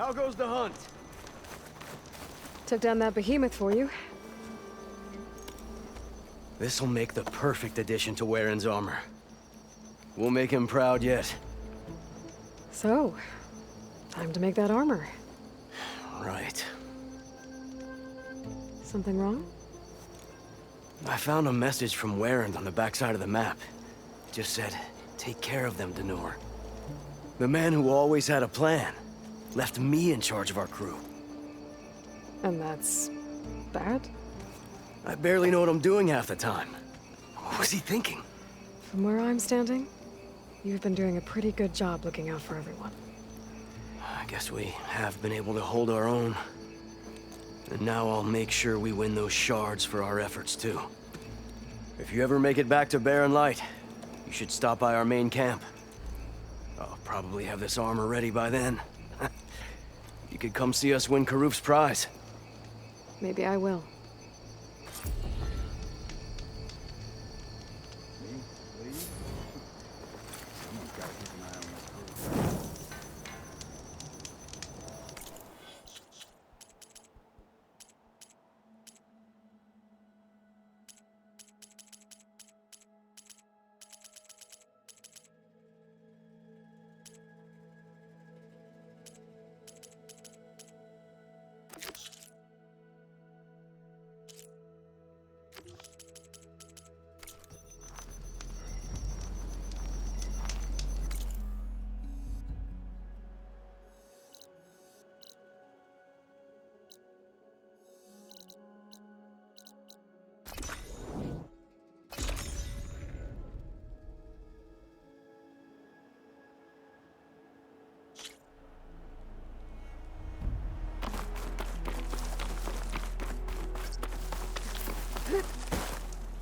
How goes the hunt? Took down that behemoth for you. This'll make the perfect addition to Warren's armor. We'll make him proud yet. So, time to make that armor. Right. Something wrong? I found a message from Warren on the backside of the map. It just said, take care of them, Denor. The man who always had a plan left me in charge of our crew. And that's... bad? I barely know what I'm doing half the time. What was he thinking? From where I'm standing, you've been doing a pretty good job looking out for everyone. I guess we have been able to hold our own. And now I'll make sure we win those shards for our efforts, too. If you ever make it back to Barren Light, you should stop by our main camp. I'll probably have this armor ready by then. You could come see us win Karuf's prize. Maybe I will.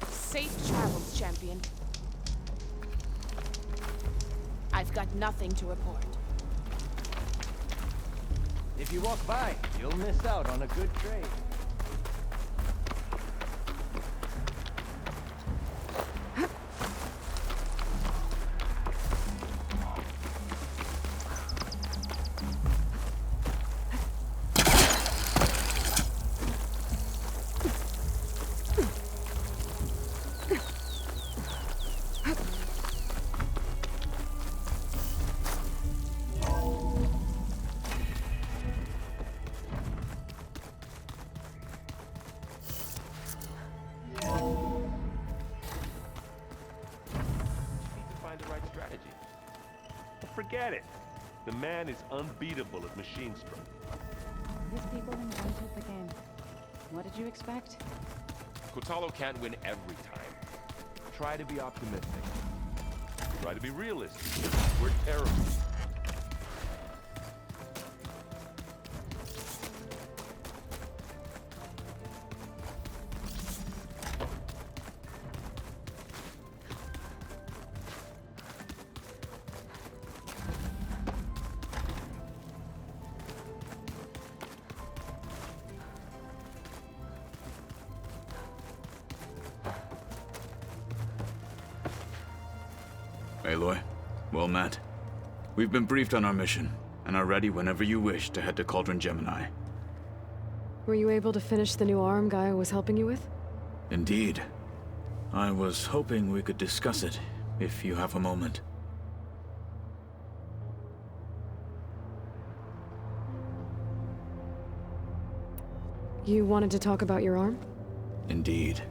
Safe travels, champion. I've got nothing to report. If you walk by, you'll miss out on a good trade. Forget it. The man is unbeatable at machine stroke. These people invented the game. What did you expect? Kotallo can't win every time. Try to be optimistic. Try to be realistic. We're terrible. Aloy, well met. We've been briefed on our mission, and are ready whenever you wish to head to Cauldron Gemini. Were you able to finish the new arm Gaia was helping you with? Indeed. I was hoping we could discuss it, if you have a moment. You wanted to talk about your arm? Indeed.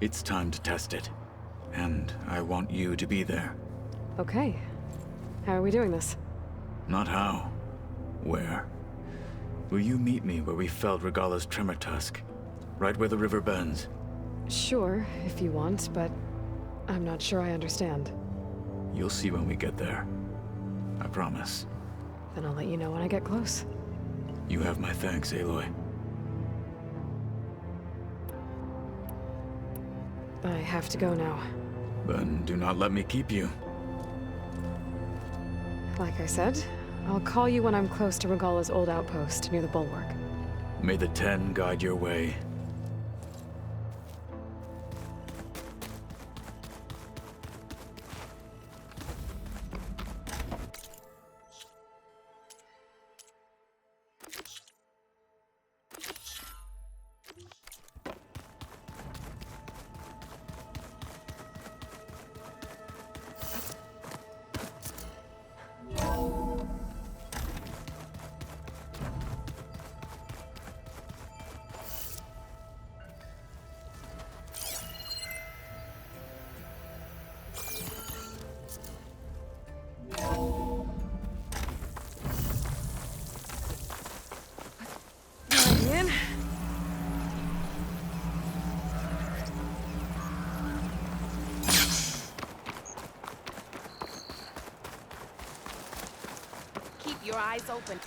It's time to test it. And I want you to be there. Okay. How are we doing this? Not how. Where? Will you meet me where we felled Regalla's Tremor Tusk? Right where the river bends? Sure, if you want, but I'm not sure I understand. You'll see when we get there. I promise. Then I'll let you know when I get close. You have my thanks, Aloy. I have to go now. Then do not let me keep you. Like I said, I'll call you when I'm close to Regalla's old outpost near the bulwark. May the Ten guide your way. eyes open.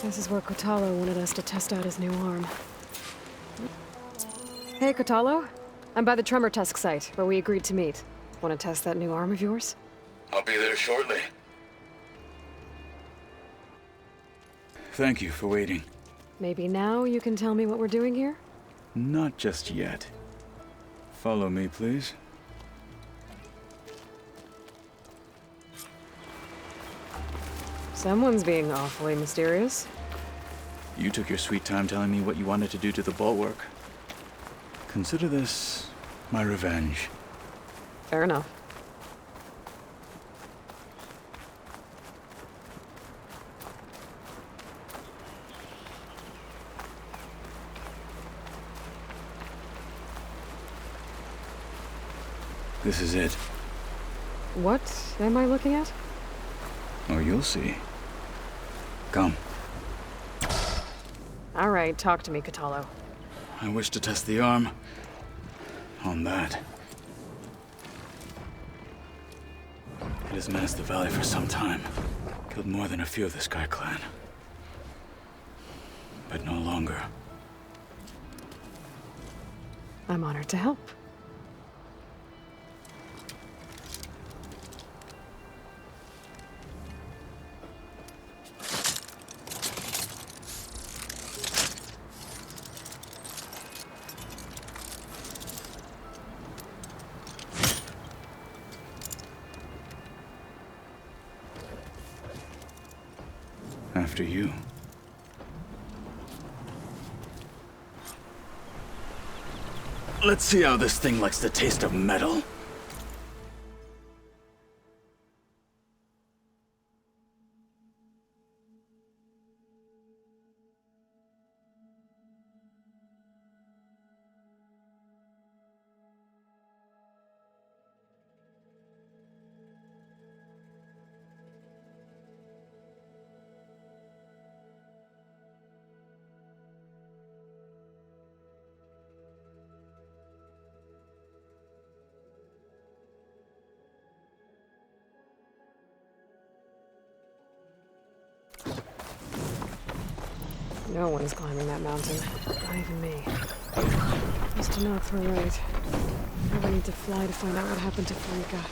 This is where Kotalo wanted us to test out his new arm. Hey, Kotalo. I'm by the Tremor Tusk site, where we agreed to meet. Want to test that new arm of yours? I'll be there shortly. Thank you for waiting. Maybe now you can tell me what we're doing here? Not just yet. Follow me, please. Someone's being awfully mysterious. You took your sweet time telling me what you wanted to do to the bulwark. Consider this my revenge. Fair enough. This is it. What am I looking at? Oh, you'll see. Come. All right, talk to me, Kotalo. I wish to test the arm on that. It has menaced the valley for some time. Killed more than a few of the Sky Clan. But no longer. I'm honored to help. After you. Let's see how this thing likes the taste of metal. No one is climbing that mountain. Not even me. Must have not throw right. Never need to fly to find out what happened to Farika.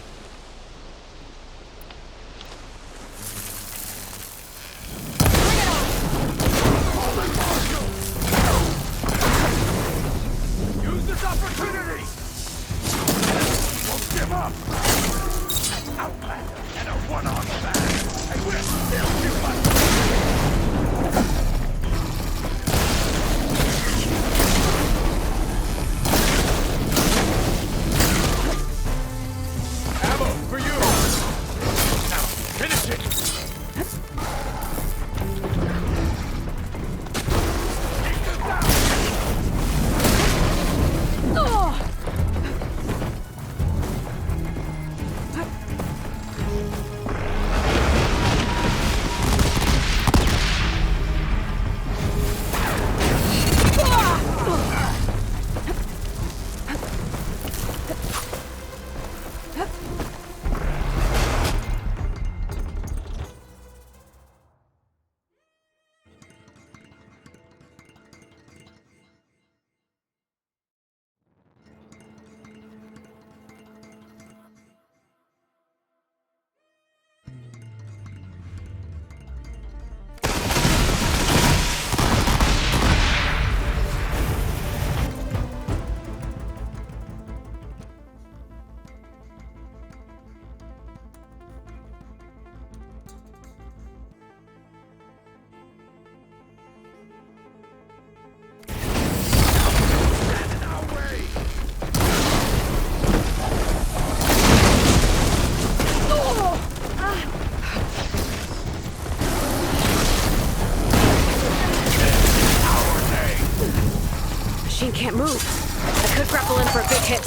Use this opportunity! Won't give up! Outlander and a one-on bag! And we're still too much! Ammo for you! Now, finish it! Take them down! Machine can't move. I could grapple in for a big hit.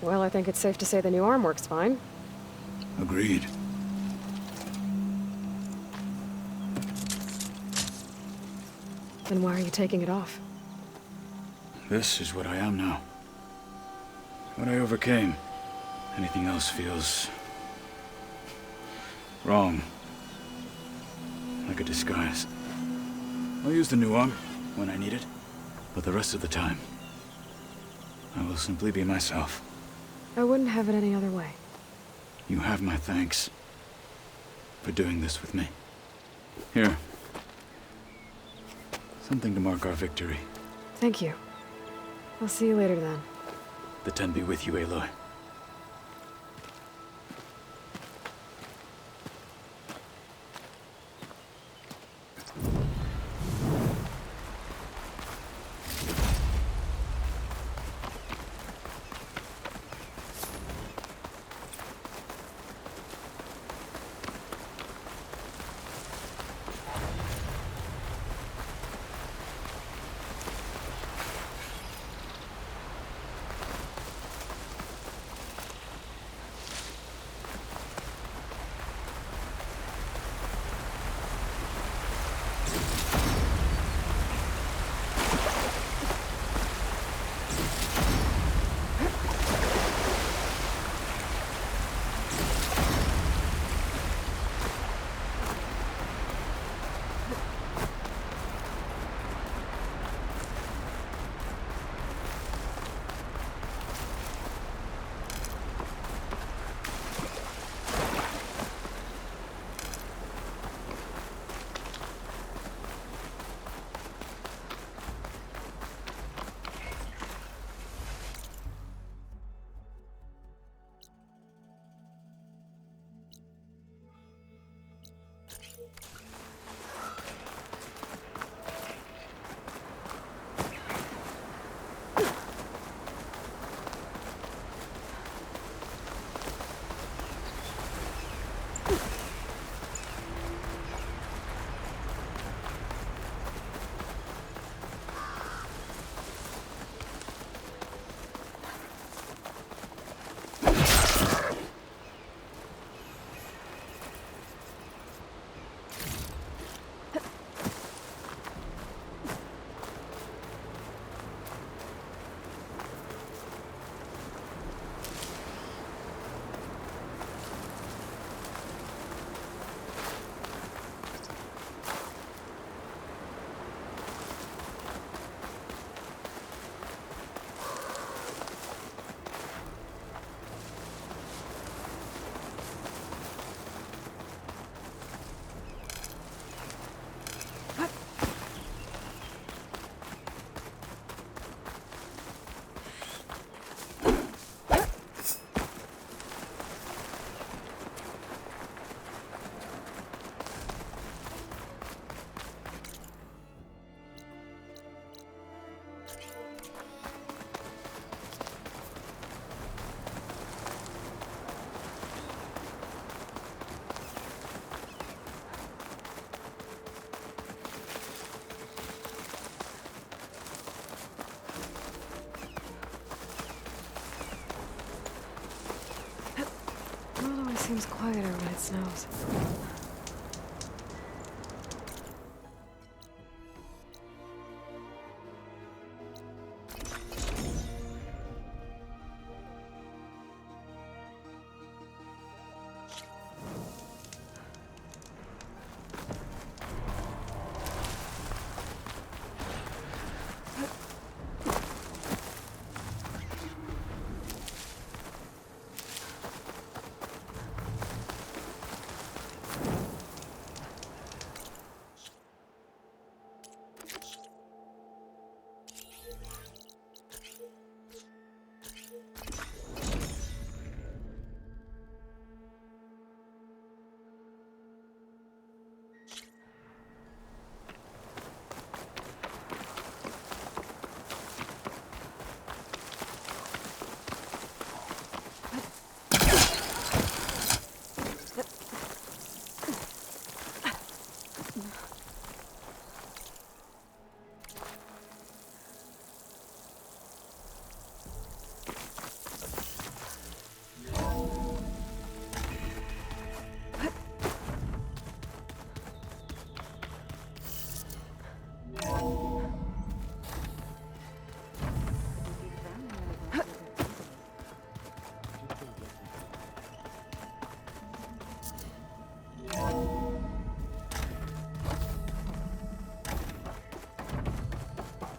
Well, I think it's safe to say the new arm works fine. Agreed. Then why are you taking it off? This is what I am now. What I overcame. Anything else feels... wrong. Like a disguise. I'll use the new arm when I need it, but the rest of the time, I will simply be myself. I wouldn't have it any other way. You have my thanks for doing this with me. Here. Something to mark our victory. Thank you. I'll see you later then. The Ten be with you, Aloy. Always seems quieter when it snows.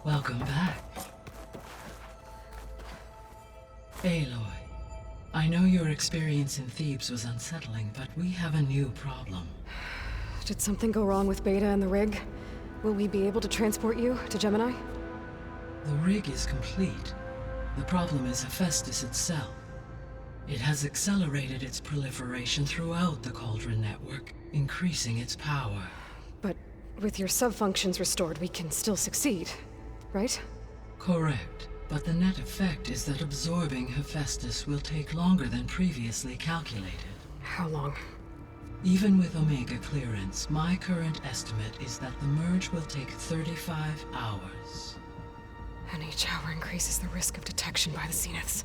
Welcome back. Aloy, I know your experience in Thebes was unsettling, but we have a new problem. Did something go wrong with Beta and the rig? Will we be able to transport you to Gemini? The rig is complete. The problem is Hephaestus itself. It has accelerated its proliferation throughout the Cauldron network, increasing its power. But with your sub-functions restored, we can still succeed, right? Correct. But the net effect is that absorbing Hephaestus will take longer than previously calculated. How long? Even with Omega clearance, my current estimate is that the merge will take 35 hours. And each hour increases the risk of detection by the Zeniths.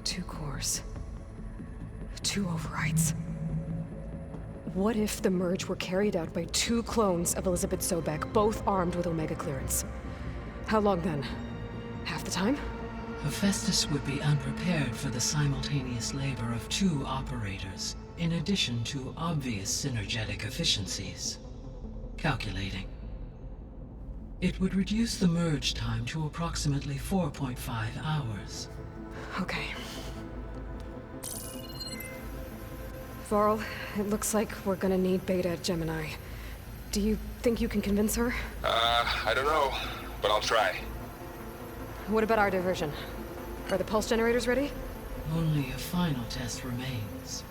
Two cores. Two overrides. What if the merge were carried out by two clones of Elizabeth Sobek, both armed with Omega clearance? How long then? Half the time? Hephaestus would be unprepared for the simultaneous labor of two operators, in addition to obvious synergetic efficiencies. Calculating. It would reduce the merge time to approximately 4.5 hours. Okay. Varl, it looks like we're gonna need Beta at Gemini. Do you think you can convince her? I don't know, but I'll try. What about our diversion? Are the pulse generators ready? Only a final test remains.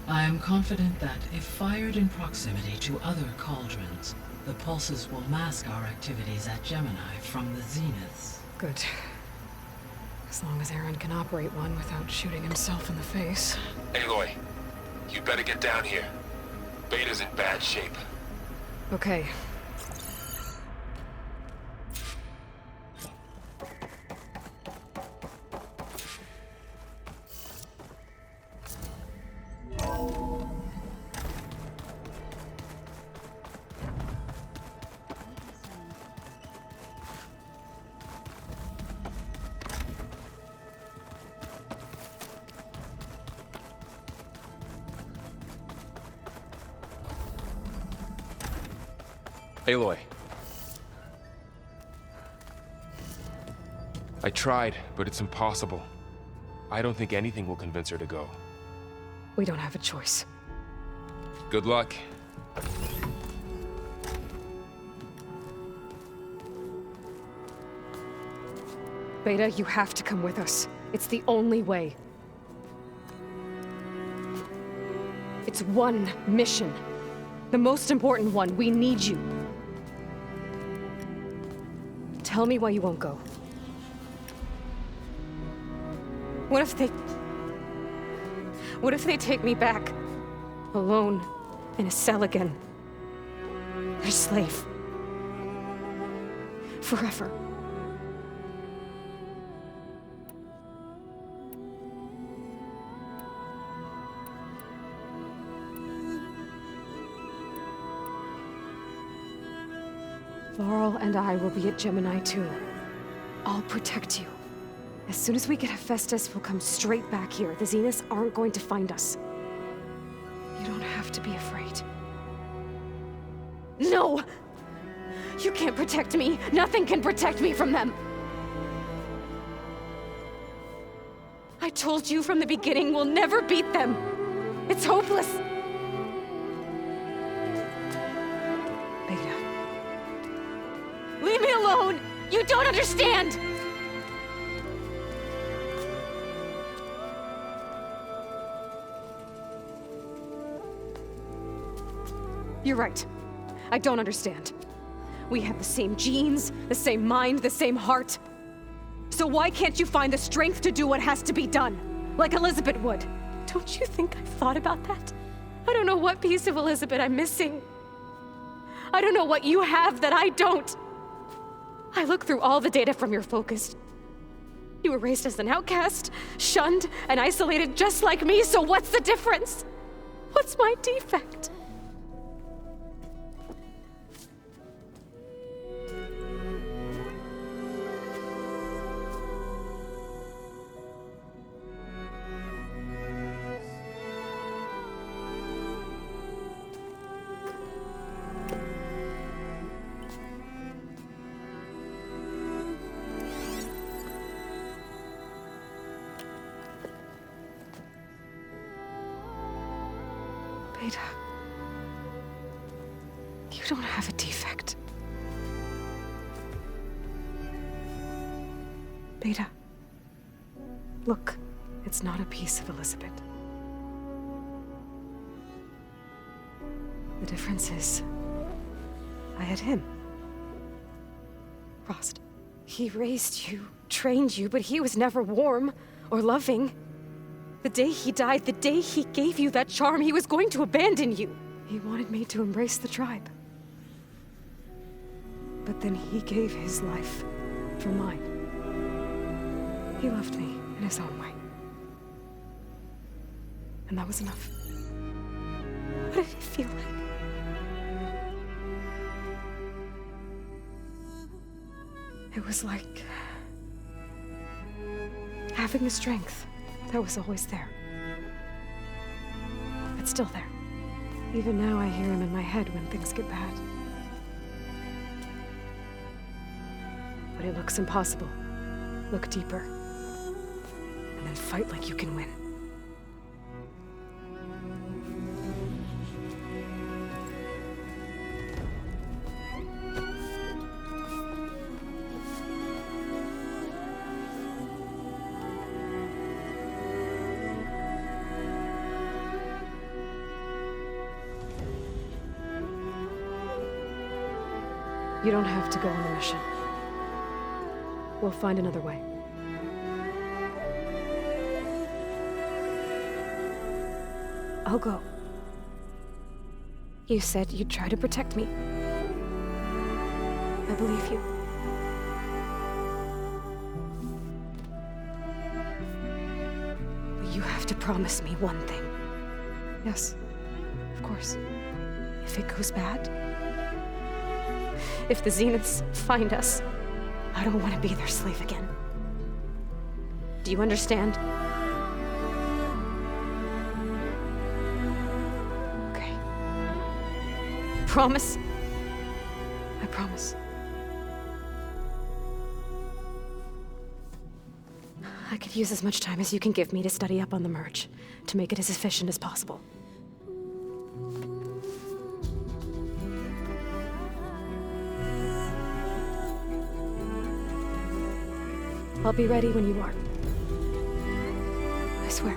I am confident that if fired in proximity to other cauldrons, the pulses will mask our activities at Gemini from the Zeniths. Good. As long as Aaron can operate one without shooting himself in the face. Aloy, you better get down here. Beta's in bad shape. Okay. Aloy. I tried, but it's impossible. I don't think anything will convince her to go. We don't have a choice. Good luck. Beta, you have to come with us. It's the only way. It's one mission. The most important one. We need you. Tell me why you won't go. What if they take me back? Alone, in a cell again. Their slave. Forever. and I will be at Gemini too. I'll protect you. As soon as we get Hephaestus, we'll come straight back here. The Zeniths aren't going to find us. You don't have to be afraid. No! You can't protect me. Nothing can protect me from them. I told you from the beginning we'll never beat them. It's hopeless. Beta. Leave me alone! You don't understand! You're right. I don't understand. We have the same genes, the same mind, the same heart. So why can't you find the strength to do what has to be done? Like Elizabeth would. Don't you think I've thought about that? I don't know what piece of Elizabeth I'm missing. I don't know what you have that I don't. I look through all the data from your focus. You were raised as an outcast, shunned, and isolated just like me, so what's the difference? What's my defect? Beta, you don't have a defect. Beta, look, it's not a piece of Elizabeth. The difference is, I had him. Frost. He raised you, trained you, but he was never warm or loving. The day he died, the day he gave you that charm, he was going to abandon you. He wanted me to embrace the tribe. But then he gave his life for mine. He loved me in his own way. And that was enough. What did it feel like? It was like having the strength that was always there. It's still there. Even now I hear him in my head when things get bad. But it looks impossible. Look deeper. And then fight like you can win. You don't have to go on the mission. We'll find another way. I'll go. You said you'd try to protect me. I believe you. But you have to promise me one thing. Yes, of course. If it goes bad, if the Zeniths find us, I don't want to be their slave again. Do you understand? Okay. Promise? I promise. I could use as much time as you can give me to study up on the merge, to make it as efficient as possible. I'll be ready when you are. I swear.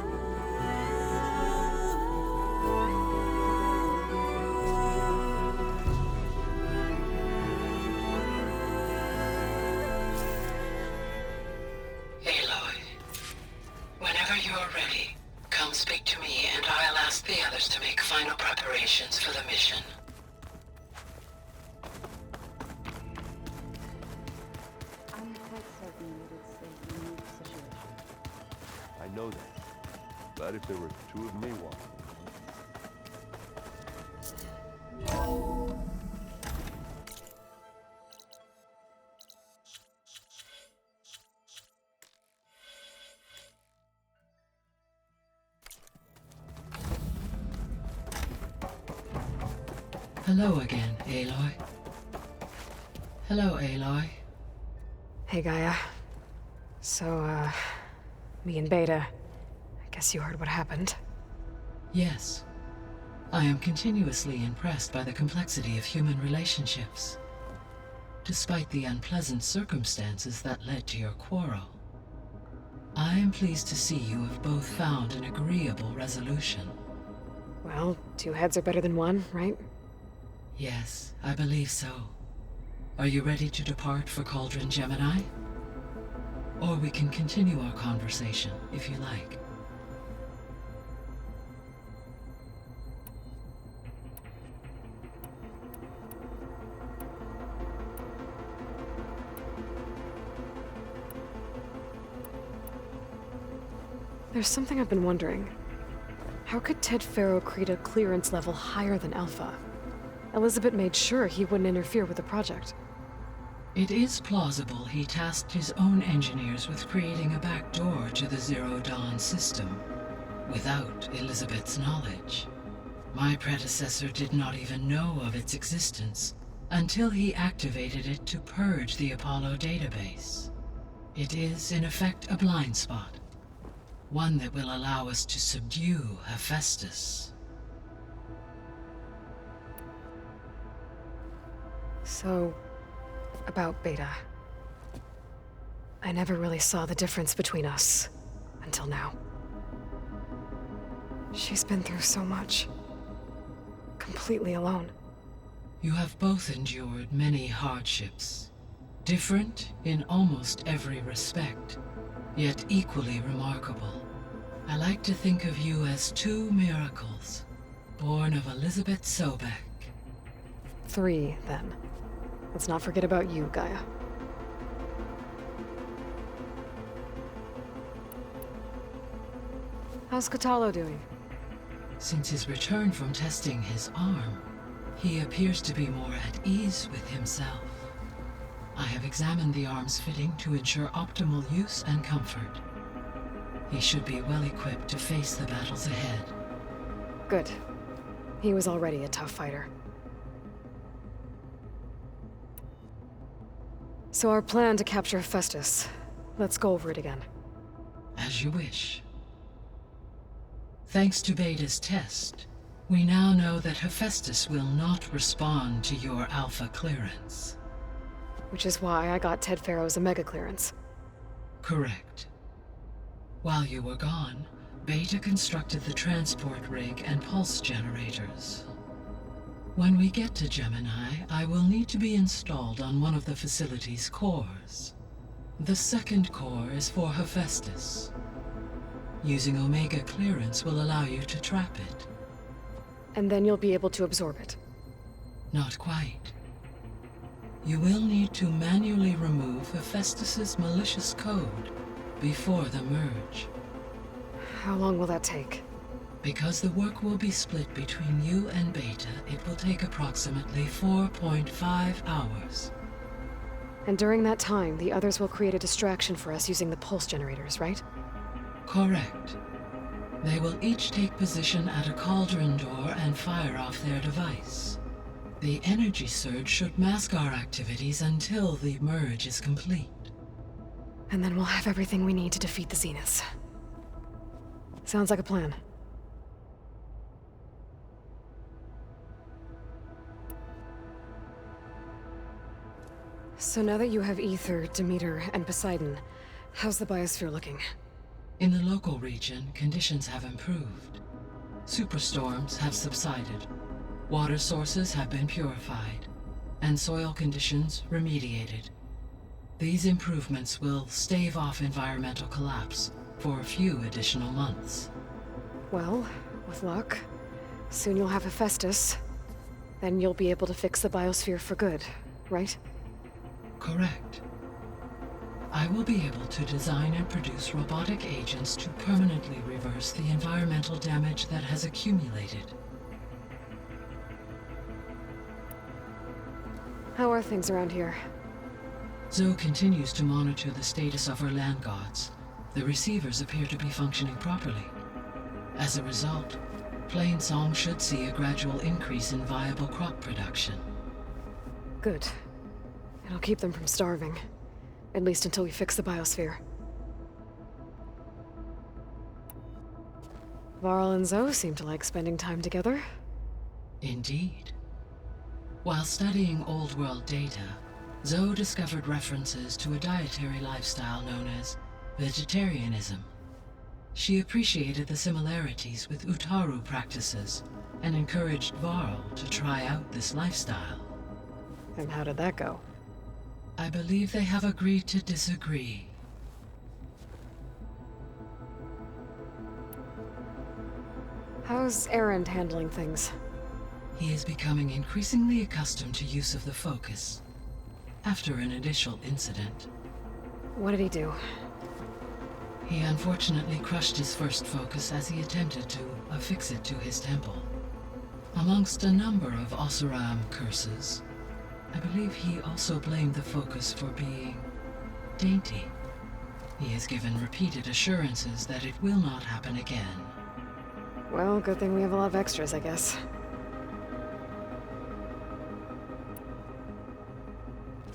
Aloy, whenever you're ready, come speak to me and I'll ask the others to make final preparations for the mission. I'm quite certain that it's a unique situation. I know that. But if there were two of me walking. Hello again, Aloy. Hello, Aloy. Hey, Gaia. So, me and Beta. I guess you heard what happened. Yes. I am continuously impressed by the complexity of human relationships. Despite the unpleasant circumstances that led to your quarrel, I am pleased to see you have both found an agreeable resolution. Well, 2 heads are better than 1, right? Yes, I believe so. Are you ready to depart for Cauldron Gemini? Or we can continue our conversation, if you like. There's something I've been wondering. How could Ted Faro create a clearance level higher than Alpha? Elizabeth made sure he wouldn't interfere with the project. It is plausible he tasked his own engineers with creating a backdoor to the Zero Dawn system, without Elizabeth's knowledge. My predecessor did not even know of its existence until he activated it to purge the Apollo database. It is, in effect, a blind spot. One that will allow us to subdue Hephaestus. So, about Beta. I never really saw the difference between us, until now. She's been through so much. Completely alone. You have both endured many hardships. Different in almost every respect, yet equally remarkable. I like to think of you as 2 miracles, born of Elizabeth Sobek. 3, then. Let's not forget about you, Gaia. How's Kotallo doing? Since his return from testing his arm, he appears to be more at ease with himself. I have examined the arm's fitting to ensure optimal use and comfort. He should be well equipped to face the battles ahead. Good. He was already a tough fighter. So our plan to capture Hephaestus. Let's go over it again. As you wish. Thanks to Beta's test, we now know that Hephaestus will not respond to your Alpha clearance. Which is why I got Ted Faro's Omega clearance. Correct. While you were gone, Beta constructed the transport rig and pulse generators. When we get to Gemini, I will need to be installed on one of the facility's cores. The second core is for Hephaestus. Using Omega clearance will allow you to trap it. And then you'll be able to absorb it. Not quite. You will need to manually remove Hephaestus's malicious code before the merge. How long will that take? Because the work will be split between you and Beta, it will take approximately 4.5 hours. And during that time, the others will create a distraction for us using the pulse generators, right? Correct. They will each take position at a cauldron door and fire off their device. The energy surge should mask our activities until the merge is complete. And then we'll have everything we need to defeat the Zeniths. Sounds like a plan. So now that you have Aether, Demeter, and Poseidon, how's the biosphere looking? In the local region, conditions have improved. Superstorms have subsided. Water sources have been purified, and soil conditions remediated. These improvements will stave off environmental collapse for a few additional months. Well, with luck, soon you'll have Hephaestus. Then you'll be able to fix the biosphere for good, right? Correct. I will be able to design and produce robotic agents to permanently reverse the environmental damage that has accumulated. How are things around here? Zoe continues to monitor the status of her land gods. The receivers appear to be functioning properly. As a result, Plainsong should see a gradual increase in viable crop production. Good. It'll keep them from starving. At least until we fix the biosphere. Varl and Zoe seem to like spending time together. Indeed. While studying Old World data, Zoe discovered references to a dietary lifestyle known as vegetarianism. She appreciated the similarities with Utaru practices and encouraged Varl to try out this lifestyle. And how did that go? I believe they have agreed to disagree. How's Erend handling things? He is becoming increasingly accustomed to use of the focus. After an initial incident, What did he do? he unfortunately crushed his first focus as he attempted to affix it to his temple. Amongst a number of Oseram curses, I believe he also blamed the focus for being dainty. He has given repeated assurances that it will not happen again. Well, good thing we have a lot of extras, I guess.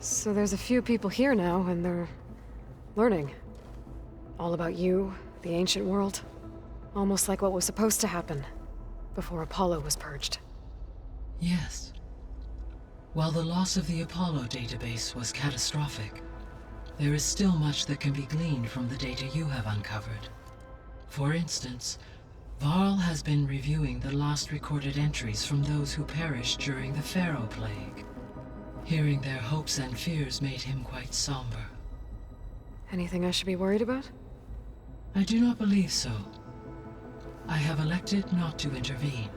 So there's a few people here now, and they're learning. All about you, the ancient world. Almost like what was supposed to happen before Apollo was purged. Yes. While the loss of the Apollo database was catastrophic, there is still much that can be gleaned from the data you have uncovered. For instance, Varl has been reviewing the last recorded entries from those who perished during the Pharaoh Plague. Hearing their hopes and fears made him quite somber. Anything I should be worried about? I do not believe so. I have elected not to intervene,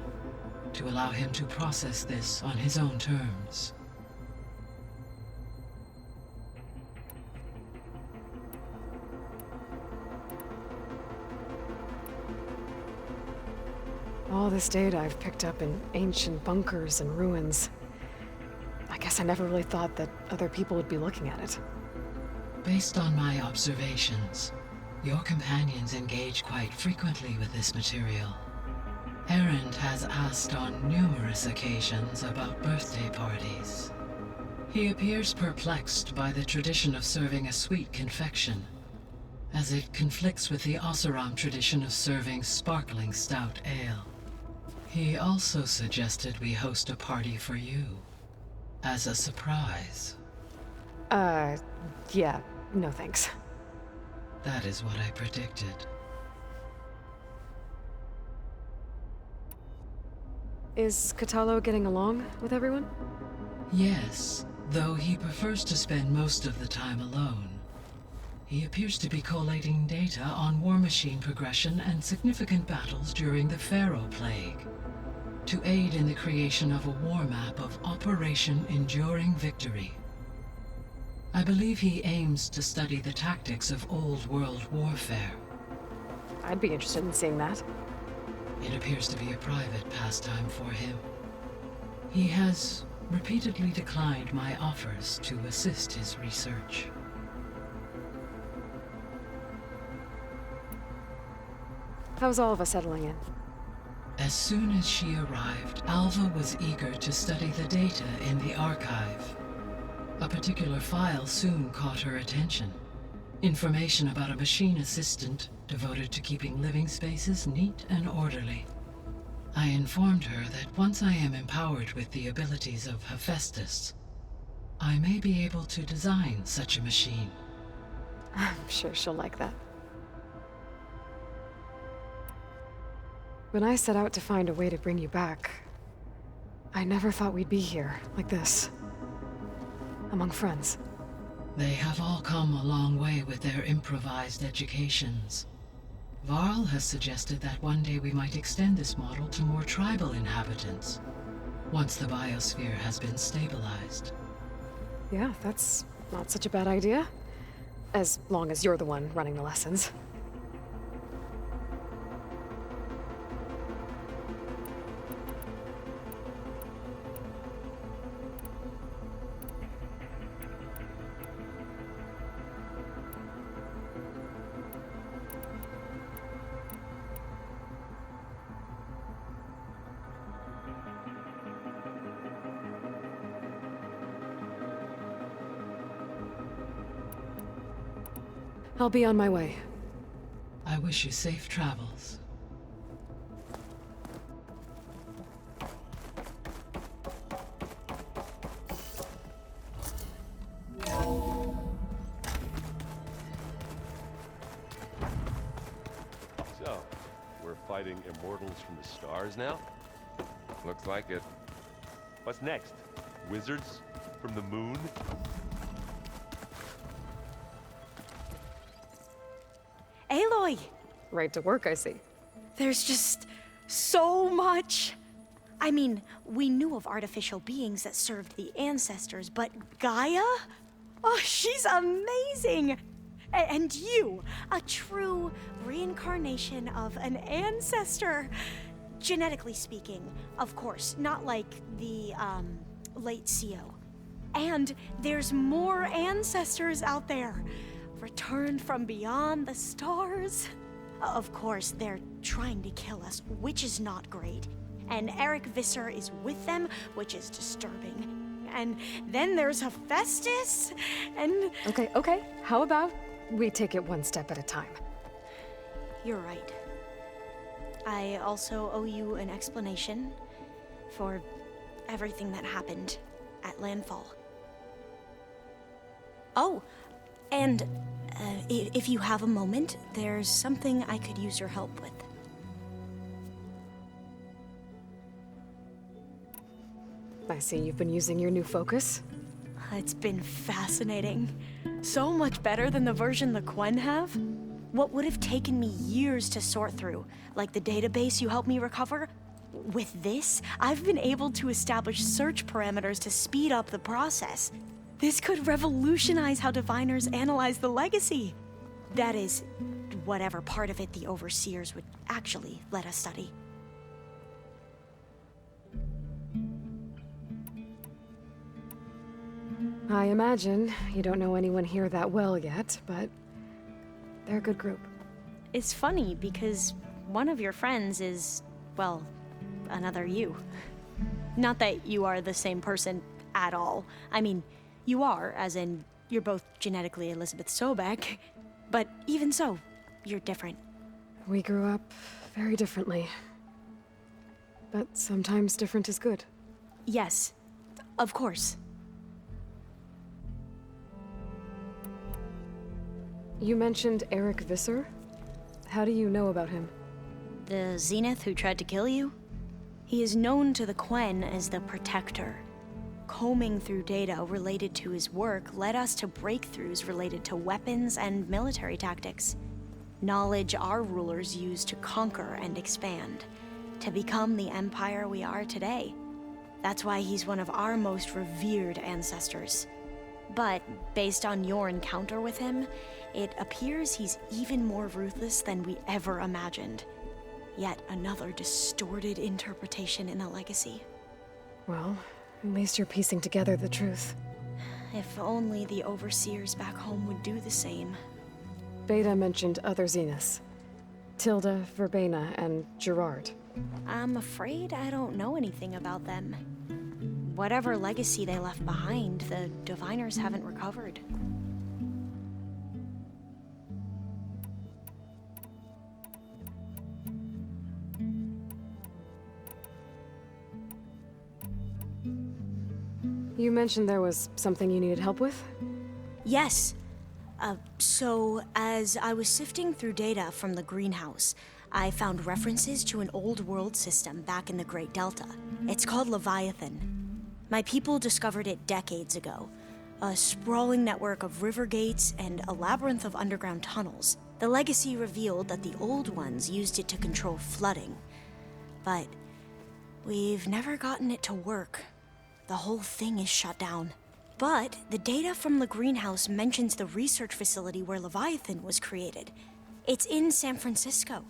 to allow him to process this on his own terms. All this data I've picked up in ancient bunkers and ruins. I guess I never really thought that other people would be looking at it. Based on my observations, your companions engage quite frequently with this material. Erend has asked on numerous occasions about birthday parties. He appears perplexed by the tradition of serving a sweet confection, as it conflicts with the Oseram tradition of serving sparkling stout ale. He also suggested we host a party for you, as a surprise. Yeah, no thanks. That is what I predicted. Is Kotallo getting along with everyone? Yes, though he prefers to spend most of the time alone. He appears to be collating data on war machine progression and significant battles during the Pharaoh Plague, to aid in the creation of a war map of Operation Enduring Victory. I believe he aims to study the tactics of Old World warfare. I'd be interested in seeing that. It appears to be a private pastime for him. He has repeatedly declined my offers to assist his research. How's all of us settling in? As soon as she arrived, Alva was eager to study the data in the archive. A particular file soon caught her attention. Information about a machine assistant devoted to keeping living spaces neat and orderly. I informed her that once I am empowered with the abilities of Hephaestus, I may be able to design such a machine. I'm sure she'll like that. When I set out to find a way to bring you back, I never thought we'd be here, like this. Among friends. They have all come a long way with their improvised educations. Varl has suggested that one day we might extend this model to more tribal inhabitants, once the biosphere has been stabilized. Yeah, that's not such a bad idea. As long as you're the one running the lessons. I'll be on my way. I wish you safe travels. So, we're fighting immortals from the stars now? Looks like it. What's next? Wizards from the moon? Aloy! Right to work, I see. There's just so much. I mean, we knew of artificial beings that served the ancestors, but Gaia? Oh, she's amazing! And you, a true reincarnation of an ancestor. Genetically speaking, of course, not like the, late CO. And there's more ancestors out there, returned from beyond the stars. Of course, they're trying to kill us, which is not great. And Eric Visser is with them, which is disturbing. And then there's Hephaestus, and... Okay. How about we take it one step at a time? You're right. I also owe you an explanation for everything that happened at Landfall. Oh, and if you have a moment, there's something I could use your help with. I see you've been using your new focus. It's been fascinating. So much better than the version the Quen have. What would have taken me years to sort through, like the database you helped me recover, with this, I've been able to establish search parameters to speed up the process. This could revolutionize how diviners analyze the legacy. That is, whatever part of it the Overseers would actually let us study. I imagine you don't know anyone here that well yet, but they're a good group. It's funny because one of your friends is, well, another you. Not that you are the same person at all. I mean, you are, as in, you're both genetically Elizabeth Sobek, but even so, you're different. We grew up very differently. But sometimes different is good. Yes, of course. You mentioned Eric Visser? How do you know about him? The Zenith who tried to kill you? He is known to the Quen as the Protector. Combing through data related to his work led us to breakthroughs related to weapons and military tactics. Knowledge our rulers used to conquer and expand, to become the empire we are today. That's why he's one of our most revered ancestors. But based on your encounter with him, it appears he's even more ruthless than we ever imagined. Yet another distorted interpretation in the legacy. Well, at least you're piecing together the truth. If only the Overseers back home would do the same. Beta mentioned other Zeniths. Tilda, Verbena, and Gerard. I'm afraid I don't know anything about them. Whatever legacy they left behind, the Diviners haven't recovered. You mentioned there was something you needed help with? Yes. So, as I was sifting through data from the greenhouse, I found references to an old world system back in the Great Delta. It's called Leviathan. My people discovered it decades ago. A sprawling network of river gates and a labyrinth of underground tunnels. The legacy revealed that the old ones used it to control flooding. But we've never gotten it to work. The whole thing is shut down. But the data from the greenhouse mentions the research facility where Leviathan was created. It's in San Francisco.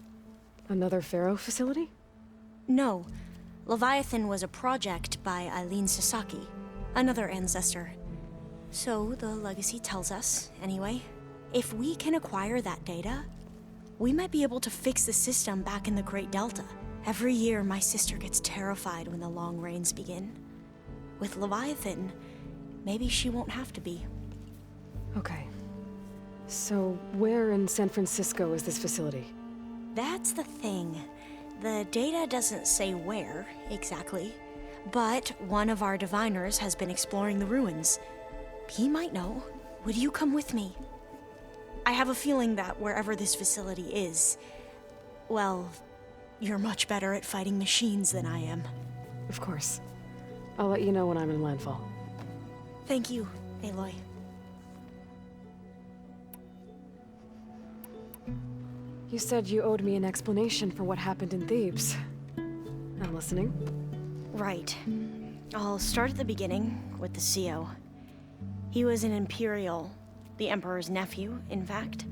Another Pharaoh facility? No. Leviathan was a project by Eileen Sasaki, another ancestor. So the legacy tells us, anyway, if we can acquire that data, we might be able to fix the system back in the Great Delta. Every year, my sister gets terrified when the long rains begin. With Leviathan, maybe she won't have to be. Okay. So, where in San Francisco is this facility? That's the thing. The data doesn't say where, exactly. But one of our diviners has been exploring the ruins. He might know. Would you come with me? I have a feeling that wherever this facility is, well, you're much better at fighting machines than I am. Of course. I'll let you know when I'm in landfall. Thank you, Aloy. You said you owed me an explanation for what happened in Thebes. I'm listening. Right. I'll start at the beginning, with the CEO. He was an Imperial, the Emperor's nephew, in fact.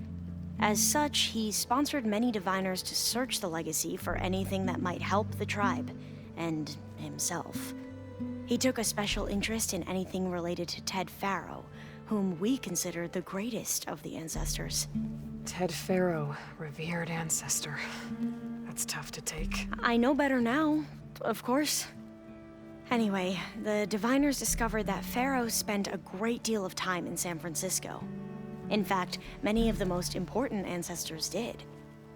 As such, he sponsored many diviners to search the legacy for anything that might help the tribe, and himself. He took a special interest in anything related to Ted Faro, whom we consider the greatest of the ancestors. Ted Faro, revered ancestor. That's tough to take. I know better now, of course. Anyway, the diviners discovered that Faro spent a great deal of time in San Francisco. In fact, many of the most important ancestors did.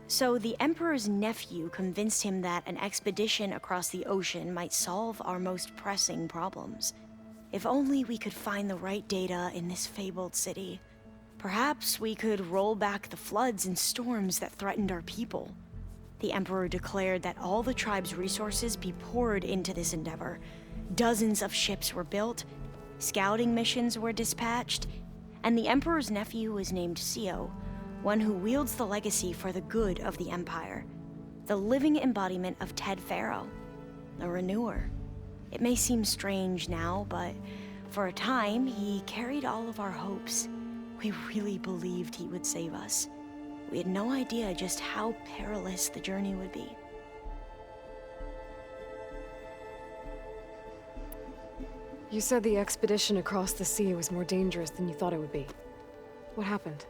So the Emperor's nephew convinced him that an expedition across the ocean might solve our most pressing problems. If only we could find the right data in this fabled city. Perhaps we could roll back the floods and storms that threatened our people. The Emperor declared that all the tribe's resources be poured into this endeavor. Dozens of ships were built, scouting missions were dispatched, and the Emperor's nephew was named CEO, one who wields the legacy for the good of the Empire. The living embodiment of Ted Faro, a renewer. It may seem strange now, but for a time, he carried all of our hopes. We really believed he would save us. We had no idea just how perilous the journey would be. You said the expedition across the sea was more dangerous than you thought it would be. What happened?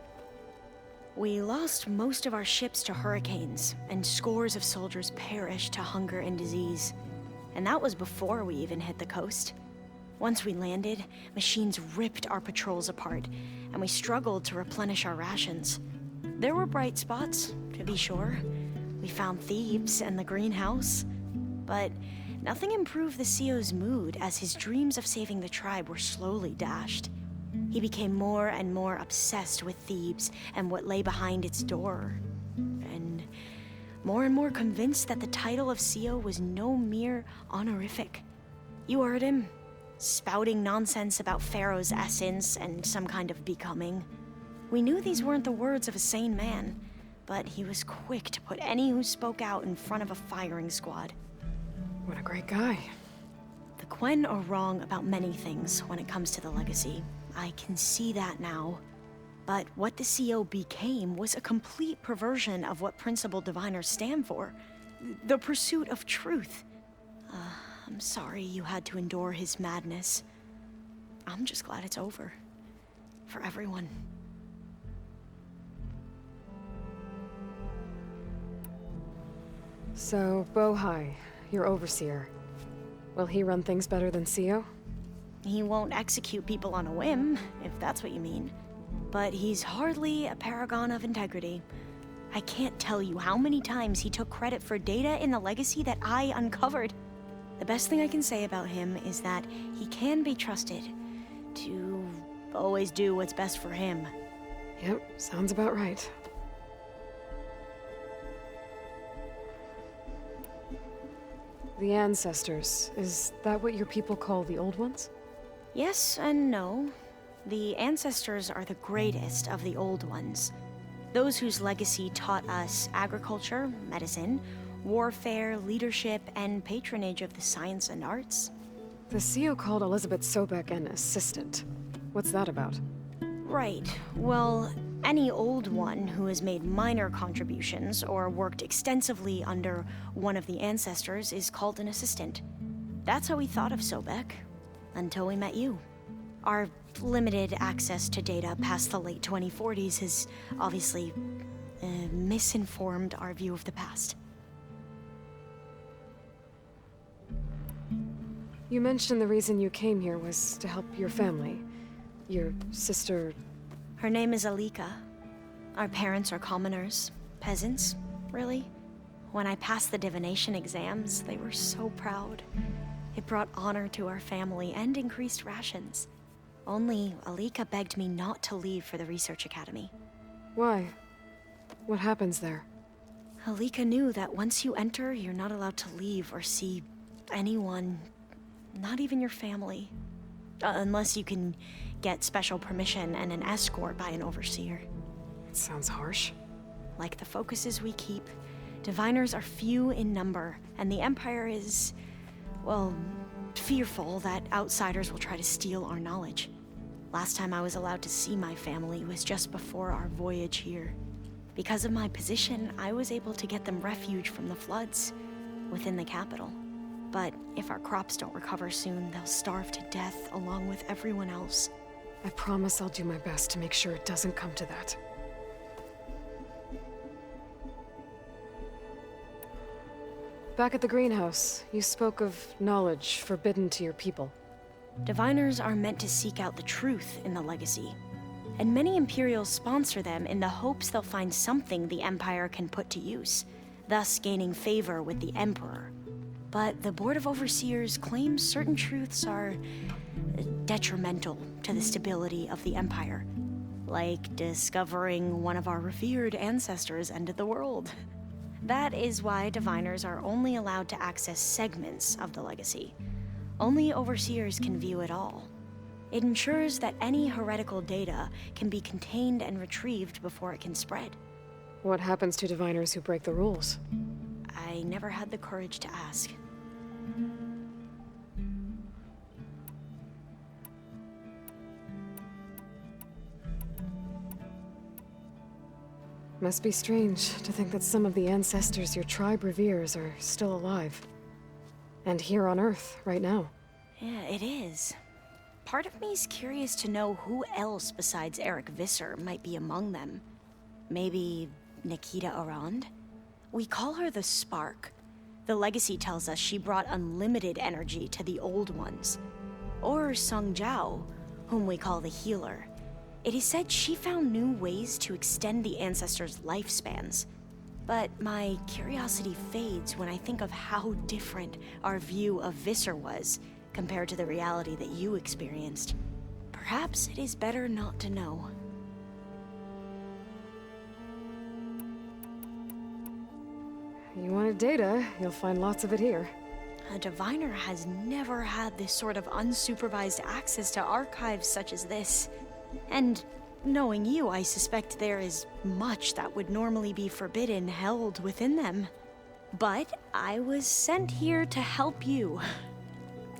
We lost most of our ships to hurricanes, and scores of soldiers perished to hunger and disease. And that was before we even hit the coast. Once we landed, machines ripped our patrols apart, and we struggled to replenish our rations. There were bright spots, to be sure. We found Thebes and the greenhouse. But nothing improved the CEO's mood as his dreams of saving the tribe were slowly dashed. He became more and more obsessed with Thebes and what lay behind its door. And more convinced that the title of CEO was no mere honorific. You heard him, spouting nonsense about Pharaoh's essence and some kind of becoming. We knew these weren't the words of a sane man, but he was quick to put any who spoke out in front of a firing squad. What a great guy. The Quen are wrong about many things when it comes to the legacy. I can see that now. But what the CEO became was a complete perversion of what Principal Diviners stand for. The pursuit of truth. I'm sorry you had to endure his madness. I'm just glad it's over. For everyone. So, Bohai, your overseer. Will he run things better than CEO? He won't execute people on a whim, if that's what you mean. But he's hardly a paragon of integrity. I can't tell you how many times he took credit for data in the legacy that I uncovered. The best thing I can say about him is that he can be trusted to always do what's best for him. Yep, sounds about right. The Ancestors, is that what your people call the Old Ones? Yes and no. The Ancestors are the greatest of the Old Ones. Those whose legacy taught us agriculture, medicine, warfare, leadership, and patronage of the science and arts. The CEO called Elizabeth Sobek an assistant. What's that about? Right. Well, any Old One who has made minor contributions or worked extensively under one of the Ancestors is called an assistant. That's how we thought of Sobek, until we met you. Our limited access to data past the late 2040s has obviously misinformed our view of the past. You mentioned the reason you came here was to help your family. Your sister... Her name is Alika. Our parents are commoners, peasants, really. When I passed the divination exams, they were so proud. It brought honor to our family and increased rations. Only Alika begged me not to leave for the research academy. Why? What happens there? Alika knew that once you enter, you're not allowed to leave or see anyone, not even your family. Unless you can get special permission and an escort by an overseer. It sounds harsh. Like the focuses we keep, diviners are few in number, and the Empire is, well, fearful that outsiders will try to steal our knowledge. Last time I was allowed to see my family was just before our voyage here. Because of my position, I was able to get them refuge from the floods within the capital. But if our crops don't recover soon, they'll starve to death along with everyone else. I promise I'll do my best to make sure it doesn't come to that. Back at the greenhouse, you spoke of knowledge forbidden to your people. Diviners are meant to seek out the truth in the legacy, and many Imperials sponsor them in the hopes they'll find something the Empire can put to use, thus gaining favor with the Emperor. But the Board of Overseers claims certain truths are detrimental to the stability of the Empire, like discovering one of our revered ancestors ended the world. That is why diviners are only allowed to access segments of the legacy. Only overseers can view it all. It ensures that any heretical data can be contained and retrieved before it can spread. What happens to diviners who break the rules? I never had the courage to ask. Must be strange to think that some of the ancestors your tribe reveres are still alive. And here on Earth, right now. Yeah, it is. Part of me's curious to know who else besides Eric Visser might be among them. Maybe Nikita Arand? We call her the Spark. The legacy tells us she brought unlimited energy to the old ones. Or Sung Jiao, whom we call the Healer. It is said she found new ways to extend the ancestors' lifespans. But my curiosity fades when I think of how different our view of Visser was compared to the reality that you experienced. Perhaps it is better not to know. You wanted data, you'll find lots of it here. A diviner has never had this sort of unsupervised access to archives such as this. And knowing you, I suspect there is much that would normally be forbidden held within them. But I was sent here to help you.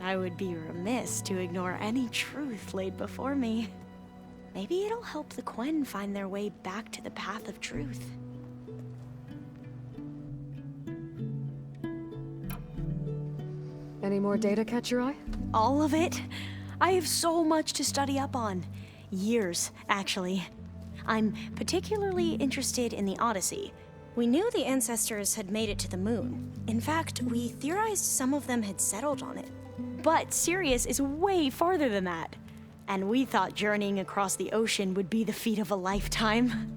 I would be remiss to ignore any truth laid before me. Maybe it'll help the Quen find their way back to the path of truth. Any more data catch your eye? All of it? I have so much to study up on. Years, actually. I'm particularly interested in the Odyssey. We knew the ancestors had made it to the moon. In fact, we theorized some of them had settled on it. But Sirius is way farther than that. And we thought journeying across the ocean would be the feat of a lifetime.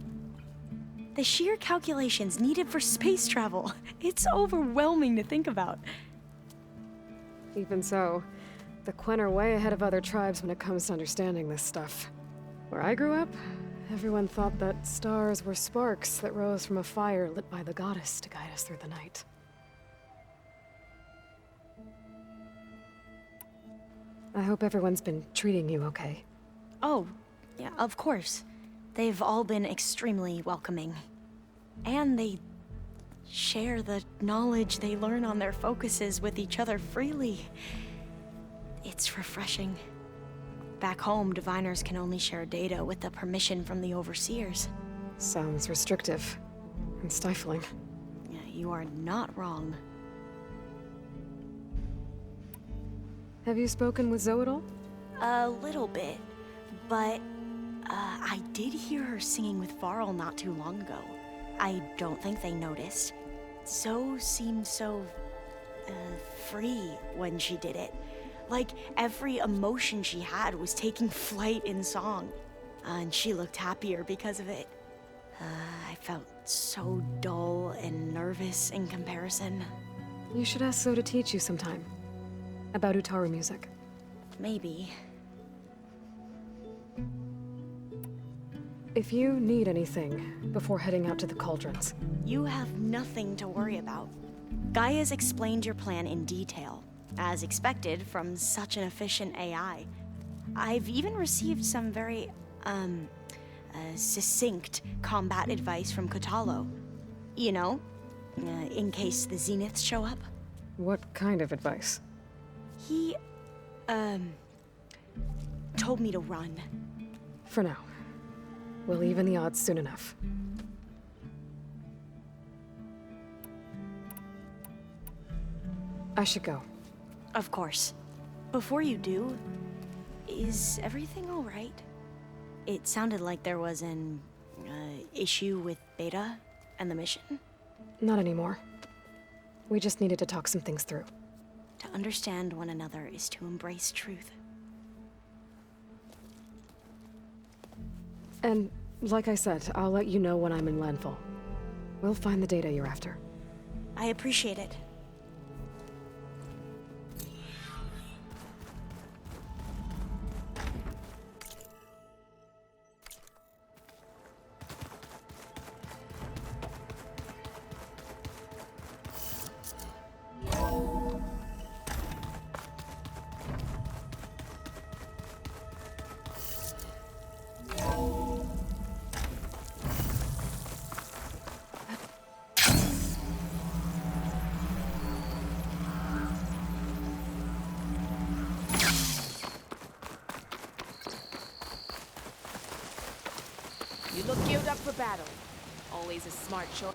The sheer calculations needed for space travel, it's overwhelming to think about. Even so, the Quen are way ahead of other tribes when it comes to understanding this stuff. Where I grew up, everyone thought that stars were sparks that rose from a fire lit by the goddess to guide us through the night. I hope everyone's been treating you okay. Oh, yeah, of course. They've all been extremely welcoming. And they share the knowledge they learn on their focuses with each other freely. It's refreshing. Back home, diviners can only share data with the permission from the overseers. Sounds restrictive and stifling. Yeah, you are not wrong. Have you spoken with Zoe at all? A little bit, but I did hear her singing with Varl not too long ago. I don't think they noticed. Zoe seemed so free when she did it. Like every emotion she had was taking flight in song. And she looked happier because of it. I felt so dull and nervous in comparison. You should ask Zoe to teach you sometime. About Utaru music. Maybe. If you need anything before heading out to the cauldrons. You have nothing to worry about. Gaia's explained your plan in detail, as expected from such an efficient AI. I've even received some very, succinct combat advice from Kotalo. You know, in case the Zeniths show up. What kind of advice? He, told me to run. For now. We'll even the odds soon enough. I should go. Of course. Before you do, is everything all right? It sounded like there was an issue with Beta and the mission. Not anymore. We just needed to talk some things through. To understand one another is to embrace truth. And, like I said, I'll let you know when I'm in landfall. We'll find the data you're after. I appreciate it. You look geared up for battle. Always a smart choice.